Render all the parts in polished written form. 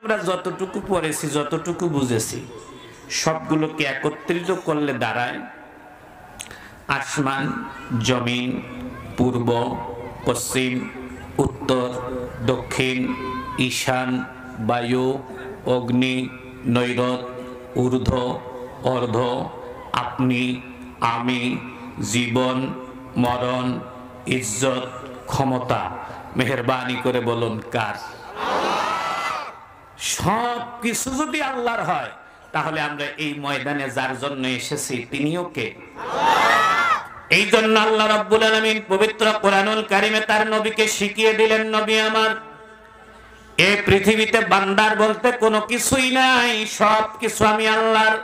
আমরা যতটুকু পড়েছি, যতটুকু বুঝেছি, সবগুলোকে একত্রিত করলে দাঁড়ায় আসমান, জমিন, পূর্ব, পশ্চিম, উত্তর, দক্ষিণ, ঈশান, বায়ু, অগ্নি, নৈরত, ঊর্ধ্ব, অর্ধ, আপনি, আমি, জীবন, মরণ, ইজ্জত, ক্ষমতা। মেহেরবানি করে বলুন কার? সব কিছু যদি আল্লাহর হয়, তাহলে আমরা এই ময়দানে যার জন্য এসেছি তিনিও কে? এই জন্য আল্লাহ রাব্বুল আলামিন পবিত্র কোরআনুল কারীমে তার নবীকে শিখিয়ে দিলেন, নবী আমার, এই পৃথিবীতে বান্দার বলতে কোনো কিছুই নাই, সব কিছু আমি আল্লাহর।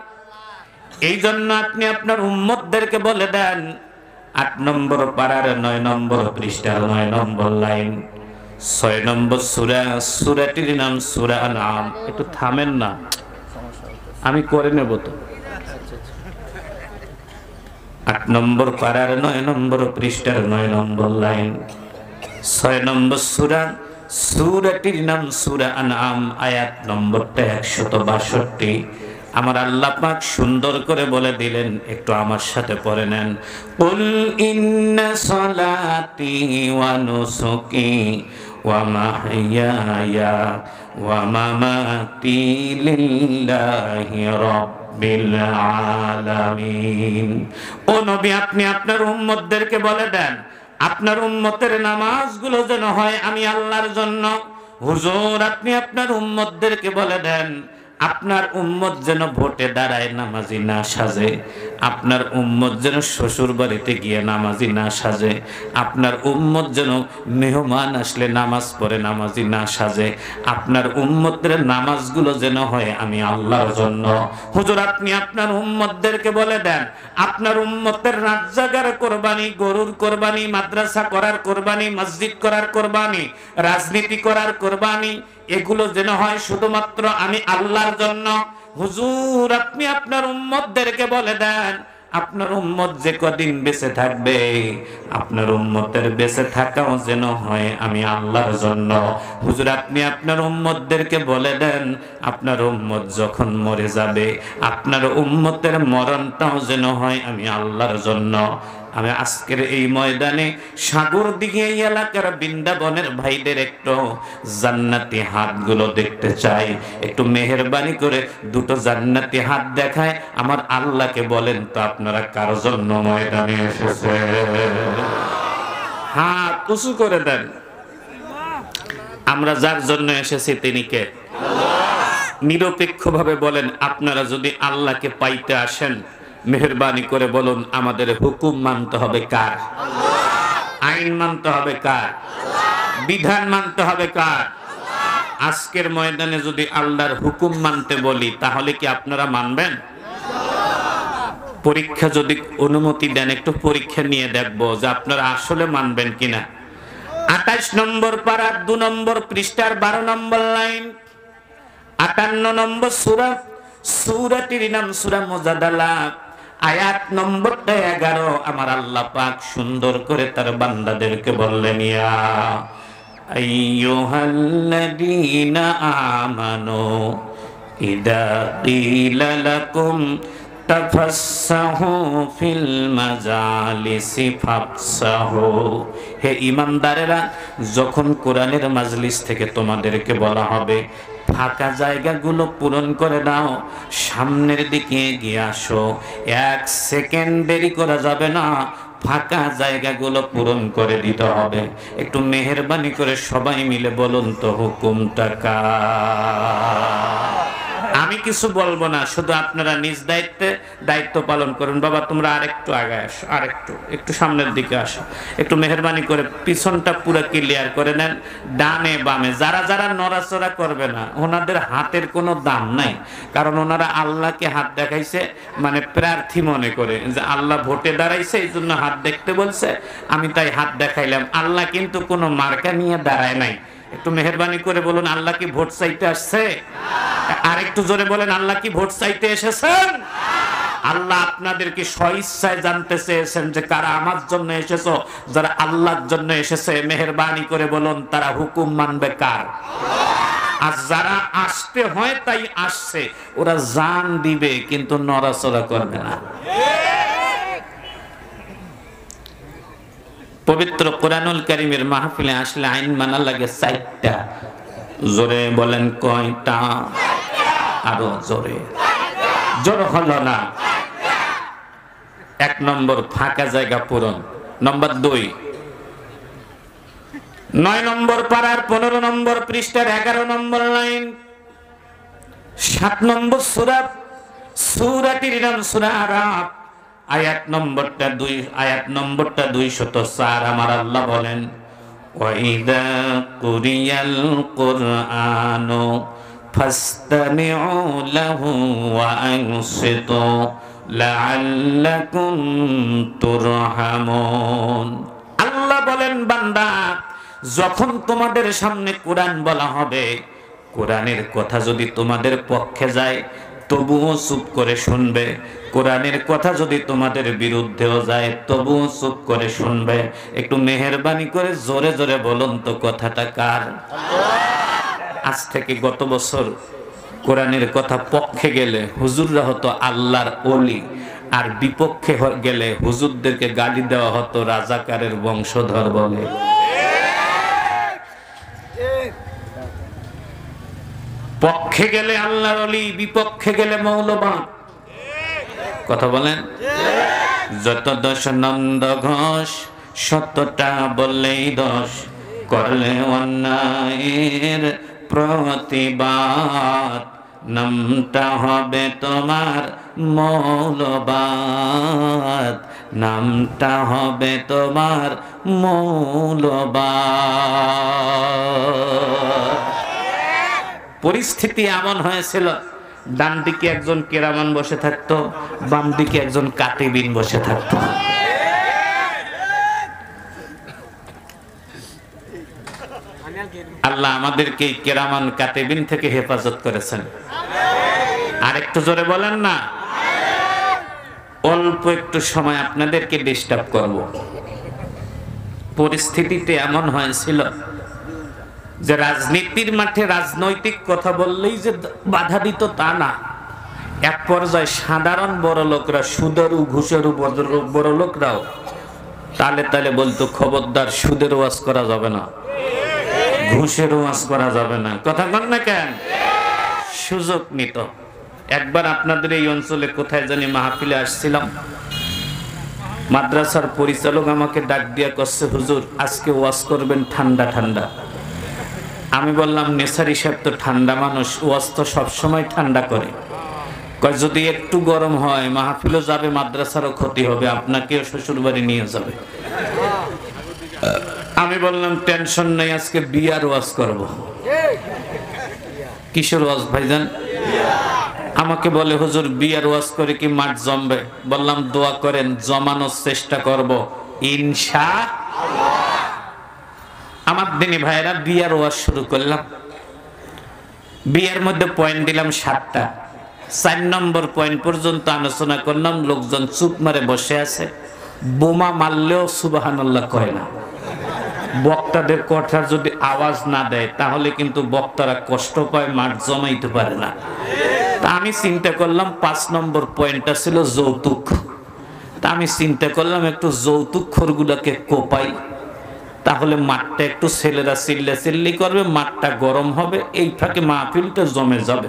এই জন্য আপনি আপনার উম্মতদেরকে বলে দেন, 8 নম্বর পারার 9 নম্বর পৃষ্ঠার 9 নম্বর লাইন, 6 নম্বর সূরা, সূরাটির নাম সূরা আনআম। একটু থামেন না, আমি করে নেব তো। 8 নম্বর পারার 9 নম্বর পৃষ্ঠার 9 নম্বর লাইন, 6 নম্বর সূরা, সূরাটির নাম সূরা আনআম, আয়াত নম্বরটা 162। আমার আল্লাহ পাক সুন্দর করে বলে দিলেন, একটু আমার সাথে পড়ে নেন। কুল ইন্না সলাতি ওয়া নুসুকি ওয়া মাহইয়ায়া ওয়া মামাতি লিল্লাহি রাব্বিল আলামিন। ও নবী, আপনি আপনার উম্মতদেরকে বলে দেন, আপনার উম্মতের নামাজগুলো যেন হয় আমি আল্লাহর জন্য। হুজুর, আপনি আপনার উম্মতদেরকে বলে দেন, আপনার উম্মত যেন ভোটে দাঁড়ায় নামাজি না সাজে, আপনার উম্মত যেন শ্বশুর বাড়িতে গিয়ে নামাজি না সাজে, আপনার উম্মত যেন মেহমান আসলে নামাজ পড়ে নামাজি না সাজে, আপনার উম্মতের নামাজগুলো যেন হয় আমি আল্লাহর জন্য। হুজুর, আপনি আপনার উম্মতদেরকে বলে দেন, আপনার উম্মতের রাত জাগার কোরবানি, গরুর কোরবানি, মাদ্রাসা করার কোরবানি, মসজিদ করার কোরবানি, রাজনীতি করার কোরবানি, এগুলো যেন হয় শুধুমাত্র আমি আল্লাহর জন্য। হুজুর, আপনি আপনার উম্মতদেরকে বলে দেন, আপনার উম্মত যে কদিন বেঁচে থাকবে, আপনার উম্মতের বেঁচে থাকাও যেন হয় আমি আল্লাহর জন্য। হুজুর, আপনি আপনার উম্মতদেরকে বলে দেন, আপনার উম্মত যখন মরে যাবে, আপনার উম্মতের মরণটাও যেন হয় আমি আল্লাহর জন্য। আমি আজকের এই ময়দানে সাগর দিকে এই এলাকার বৃন্দাবনের ভাইদের একটু জান্নাতি হাতগুলো দেখতে চাই। একটু মেহেরবানি করে দুটো জান্নাতি হাত দেখায় আমার আল্লাহকে বলেন তো, আপনারা কার জন্য ময়দানে এসেছে? হাত উঁচু করে দেন। আমরা যার জন্য এসেছি তিনি কে? নিরপেক্ষভাবে বলেন, আপনারা যদি আল্লাহকে পাইতে আসেন, মেহেরবানি করে বলুন, আমাদের হুকুম মানতে হবে কার? আইন মানতে হবে কার? বিধান মানতে হবে কার? আজকের ময়দানে যদি আল্লাহর হুকুম মানতে বলি, তাহলে কি আপনারা মানবেন? পরীক্ষা যদি অনুমতি দেন, একটু পরীক্ষা নিয়ে দেখবো যে আপনারা আসলে মানবেন কিনা। 28 নম্বর পারার 2 নম্বর পৃষ্ঠার 12 নম্বর লাইন, 58 নম্বর সূরা, সূরাটির নাম সূরা মুজাদালা, আয়াত নম্বরটা 11। আমার আল্লাহ পাক সুন্দর করে তার বান্দাদেরকে বললেন, ইয়া আইয়ুহাল্লাযীনা আমানু ইযা ক্বিলা লাকুম তাফাসসাহু ফিল মাজালিসি ফাফসাহু। হে ঈমানদারেরা, যখন কোরআনের মাজলিস থেকে তোমাদেরকে বলা হবে ফাঁকা জায়গাগুলো পূরণ করে দাও, সামনের দিকে এগিয়ে আসো, 1 সেকেন্ড দেরি করা যাবে না, ফাঁকা জায়গাগুলো পূরণ করে দিতে হবে। একটু মেহেরবানি করে সবাই মিলে বলুন তো, হুকুমটা কার? আমি কিছু বলবো না, শুধু আপনারা নিজ দায়িত্ব পালন করুন। বাবা, তোমরা আরেকটু আগে আসো, একটু সামনের দিকে আসো। একটু মেহেরবানি করে পিছনটা পুরো ক্লিয়ার করে নেন। ডানে বামে যারা যারা নড়াচড়া করবে না, ওনাদের হাতের কোনো দাম নাই, কারণ ওনারা আল্লাহকে হাত দেখাইছে, মানে প্রার্থী মনে করে যে আল্লাহ ভোটে দাঁড়াইছে, এই জন্য হাত দেখতে বলছে, আমি তাই হাত দেখাইলাম। আল্লাহ কিন্তু কোনো মার্কা নিয়ে দাঁড়ায় নাই। একটু মেহেরবানি করে বলুন, আল্লাহ কি ভোট চাইতে আসছে? আর একটু জোরে বলেন, আল্লাহ কি ভোট চাইতে এসেছেন? আল্লাহ আপনাদেরকে স্বইচ্ছায় জানতে চেয়েছেন যে কারা আমার জন্য এসেছো। যারা আল্লাহর জন্য এসেছে, মেহেরবানি করে বলুন, তারা হুকুম মানবে কার? আর যারা আসতে হয় তাই আসছে, ওরা জান দিবে কিন্তু নড়াচড়া করবে না। পবিত্র কোরআনুল কারীমের মাহফিলে আসলে আইন মানা লাগে 4টা। জোরে বলেন কয়টা? আরো জোরে। জোর হলো না। 1 নম্বর ফাঁকা জায়গা পূরণ। নম্বর 2, 9 নম্বর পারার 15 নম্বর পৃষ্ঠার 11 নম্বর লাইন, 7 নম্বর সূরা, সূরাটির নাম সূরা আরাফ, আয়াত নম্বরটা 204। আমার আল্লাহ বলেন, ওয়াইদা কুরিয়াল কুরআনু ফাসতামিউ লাহু ওয়া আনসিতু লাআল্লাকুম তুরহামুন। আল্লাহ বলেন, বান্দা, যখন তোমাদের সামনে কোরআন বলা হবে, কোরআনের কথা যদি তোমাদের পক্ষে যায় তবুও চুপ করে শুনবে, কোরআনের কথা যদি তোমাদের বিরুদ্ধেও যায় তবুও চুপ করে শুনবে। একটু মেহেরবানি করে জোরে জোরে বলুন তো কথাটা কার? আজ থেকে গত বছর কোরআনের কথা পক্ষে গেলে হুজুররা হতো আল্লাহর ওলি, আর বিপক্ষে গেলে হুজুরদেরকে গালি দেওয়া হতো রাজাকারের বংশধর বলে। পক্ষে গেলে আল্লাহর ওলি, বিপক্ষে গেলে মৌলবাদ। কথা বলেন। যত দোষ নন্দ ঘোষ, সত্যটা বললেই দোষ, করলে অন্যায়ের প্রতিবাদ, নামটা হবে তোমার মৌলবাদ, নামটা হবে তোমার মৌলবাদ। পরিস্থিতি এমন হয়েছিল, ডান দিকে একজন কেরামান বসে থাকতো, বাম দিকে একজন কাতিবিন বসে থাকতো। আল্লাহ আমাদেরকে কেরামান কাতিবিন থেকে হেফাজত করেছেন। আর একটু জোরে বলেন না। অল্প একটু সময় আপনাদেরকে ডিস্টার্ব করব। পরিস্থিতিতে এমন হয়েছিল যে রাজনীতির মাঠে রাজনৈতিক কথা বললেই যে বাধা দিত তা না। এক পর্যায়ে সাধারণ বড় লোকরা, সুদেরু ঘুষেরু বড় লোকরাও তালে তালে বলতো, খবরদার, সুদের ওয়াজ করা যাবে না, ঘুষের ওয়াজ করা যাবে না। কথা বল না কেন? সুযোগ নিত। একবার আপনাদের এই অঞ্চলে কোথায় জানি মাহফিলে আসছিলাম, মাদ্রাসার পরিচালক আমাকে ডাক দিয়া করছে, হুজুর আজকে ওয়াজ করবেন ঠান্ডা ঠান্ডা। আমি বললাম, নেসারি সাহেব তো ঠান্ডা মানুষ, ওয়াজ তো সবসময় ঠান্ডা করে। কয় যদি একটু গরম হয় মাহফিলও যাবে, মাদ্রাসারও ক্ষতি হবে, আপনাকেও শ্বশুর বাড়ি নিয়ে যাবে। আমি বললাম, টেনশন নেই, আজকে বিয়ার ওয়াজ করব। কিশোর ওয়াজ ভাইজান? আমাকে বলে, হুজুর বিয়ার ওয়াজ করে কি মাঠ জমবে? বললাম, দোয়া করেন, জমানোর চেষ্টা করব ইনশাআল্লাহ। আমার দিনী ভাইরা বিয়ার ওয়াজ শুরু করলাম। বিয়ার মধ্যে পয়েন্ট দিলাম 7টা। 4 নম্বর পয়েন্ট পর্যন্ত আলোচনা করলাম, লোকজন চুপ মারে বসে আছে। বোমা মারলেও সুবহানাল্লাহ কয় না। বক্তাদের কথার যদি আওয়াজ না দেয় তাহলে কিন্তু বক্তারা কষ্ট পায়, মাঠ জমাইতে পারে না। তা আমি চিন্তা করলাম 5 নম্বর পয়েন্টটা ছিল যৌতুক। তা আমি চিন্তা করলাম একটু যৌতুক খোরগুলোকে কোপাই, তাহলে মাঠটা একটু ছেলেরা চিল্লাচিল্লি করবে, মাঠটা গরম হবে, এই ফাঁকে মাহফিলটা জমে যাবে।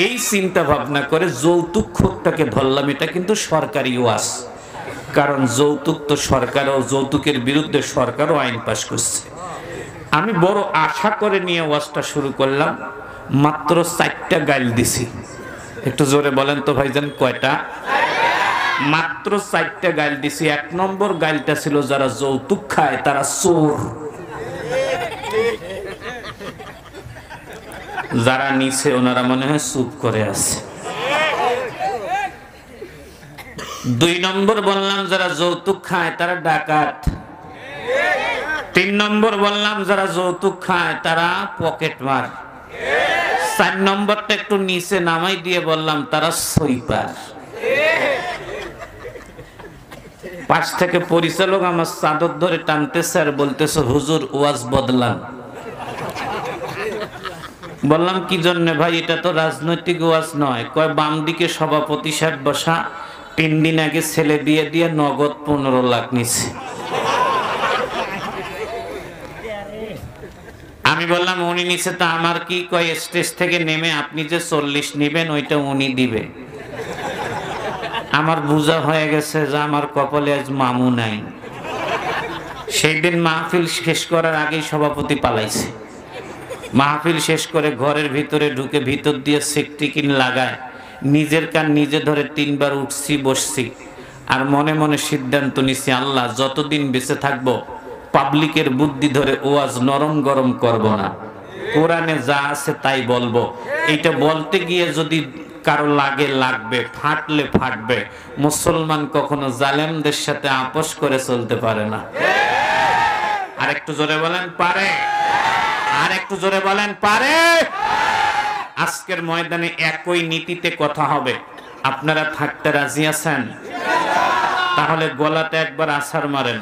এই চিন্তা ভাবনা করে যৌতুক খোরটাকে ধরলাম। এটা কিন্তু সরকারি ওয়াজ, কারণ যৌতুক তো সরকারও, যৌতুকের বিরুদ্ধে সরকারও আইন পাশ করছে। আমি বড় আশা করে নিয়ে ওয়াজটা শুরু করলাম। মাত্র 4টা গাইল দিছি। একটু জোরে বলেন তো ভাইজান, কয়টা? মাত্র 4টা গাইল দিছি। 1 নম্বর গাইলটা ছিল, যারা যৌতুক খায় তারা চোর। যারা নিছে ওনারা মনে হয় চুপ করে আছে। 2 নম্বর বললাম, যারা যৌতুক খায় তারা ডাকাত। 3 নম্বর বললাম, যারা যৌতুক খায় তারা পকেট মার। 4 নম্বরটা একটু নিচে নামাই দিয়ে বললাম, তারা সুইপার। পাশ থেকে পরিচালক আমার চাদর ধরে টানতেছে আর বলতেছে, হুজুর ওয়াজ বদলান। বললাম কি জন্য ভাই, এটা তো রাজনৈতিক ওয়াজ নয়। কয় বাম দিকে সভাপতি সাহেব বসা, 3 দিন আগে ছেলে বিয়ে দিয়ে নগদ 15 লাখ নিছে। আমি বললাম উনি নিচে তো আমার কি? কয় স্টেজ থেকে নেমে আপনি যে 40 নিবেন ওইটা উনি দিবে। আমার বোঝা হয়ে গেছে যে আমার কপালে আজ মামু নাই। সেই দিন মাহফিল শেষ করার আগেই সভাপতি পালাইছে। মাহফিল শেষ করে ঘরের ভিতরে ঢুকে ভিতর দিয়ে সেকটিকিন লাগায় নিজের কান নিজে ধরে 3 বার উঠছি বসছি, আর মনে মনে সিদ্ধান্ত নিছি, আল্লাহ যতদিন বেঁচে থাকবো পাবলিকের বুদ্ধি ধরে ওয়াজ নরম গরম করব না, কোরআনে যা আছে তাই বলবো। এইটা বলতে গিয়ে যদি কারো লাগে লাগবে, ফাটলে ফাটবে। মুসলমান কখনো জালেমদের সাথে আপোষ করে চলতে পারে না। আর একটু জোরে বলেন পারে? আর একটু জোরে বলেন পারে? আজকের ময়দানে একই নীতিতে কথা হবে। আপনারা থাকতে রাজি আছেন? তাহলে গলাতে একবার আছাড় মারেন।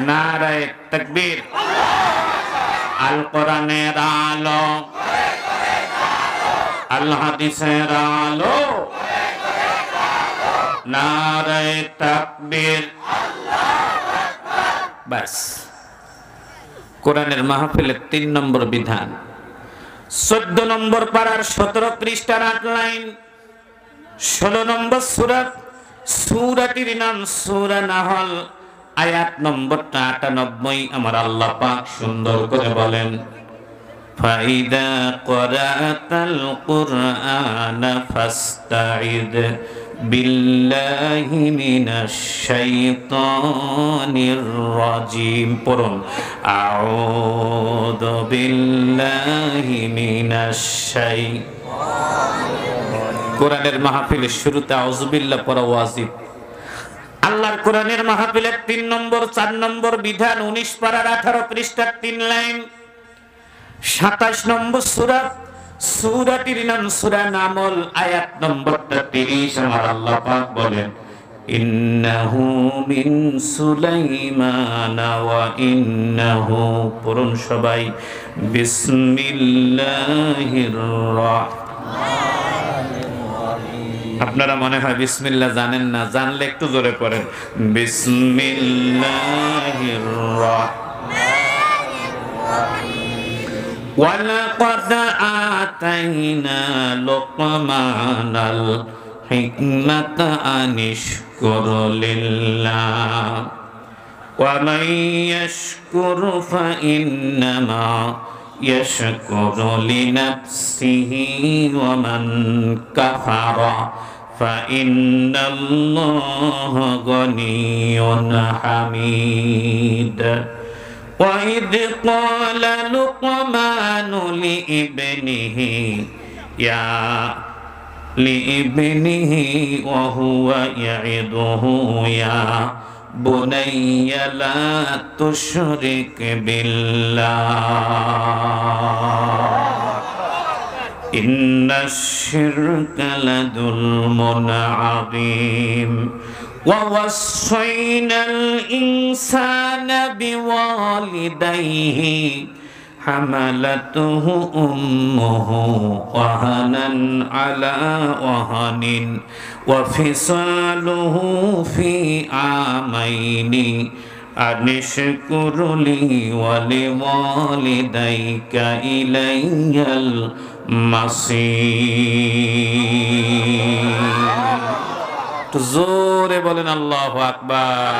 নারায়ে তাকবীর। আল কোরআনের আলো, আল হাদিসের আলো, নারায়ে তাকবীর। বাস, কোরআনের মাহফিলের 3 নম্বর বিধান। 14 নম্বর পারার 17 পৃষ্ঠার 8 লাইন, 16 নম্বর সূরা। সূরাটির নাম সূরা নাহল, আয়াত নম্বরটা 98। আমার আল্লাহ পাক সুন্দর করে বলেন, ফাইদা ক্বরাতাল কুরআনা ফাস্তাইদ বিল্লাহি মিনাশ শাইতানির রাজিম। পড়ুন, আউযু বিল্লাহি মিনাশ শাইতানির রাজিম। কোরআনের মাহফিলের শুরুতে আউযু বিল্লাহ পড়া ওয়াজিব। আল্লাহর কোরআনের মাহফিলের 3 নম্বর 4 নম্বর বিধান, 19 পারার 18 পৃষ্ঠার 3 লাইন, 27 নম্বর সূরা। সূরাটির নাম সূরা নামল, আয়াত নম্বরটা 30। আমার আল্লাহ পাক বলেন, ইন্নাহু মিন সুলাইমান ওয়া ইন্নাহু, পড়ুন সবাই, বিসমিল্লাহির রাহমানির রাহিম। আপনারা মনে হয় বিসমিল্লাহ জানেন না, জানলে একটু জোরে পড়েন, বিসমিল্লাহির রাহমানির রাহিম। ওয়ালাকাদ আতাইনা লুকমানাল হিকমাতা আনিশকুর লিল্লাহ ওয়া মান ইয়াশকুর ফাইন্নামা ইয়াশকুরু লিনাফসিহি ওয়া মান কাফারা ফাইন্নাল্লাহা গনিয়্যুন হামিদ। وَإِذْ قَالَ لُقْمَانُ لِابْنِهِ وَهُوَ يَعِظُهُ يَا بُنَيَّ لَا تُشْرِكْ بِاللَّهِ إِنَّ الشِّرْكَ لَظُلْمٌ عَظِيمٌ وَوَصَّيْنَا الْإِنسَانَ بِوَالِدَيْهِ حَمَلَتْهُ أُمُّهُ وَهَنًا عَلَى وَهَنٍ وَفِصَالُهُ فِي عَامَيْنِ أَنِ اشْكُرْ لِي وَلِوَالِدَيْكَ إِلَيَّ الْمَصِيرُ। জোরে বলেন আল্লাহু আকবার।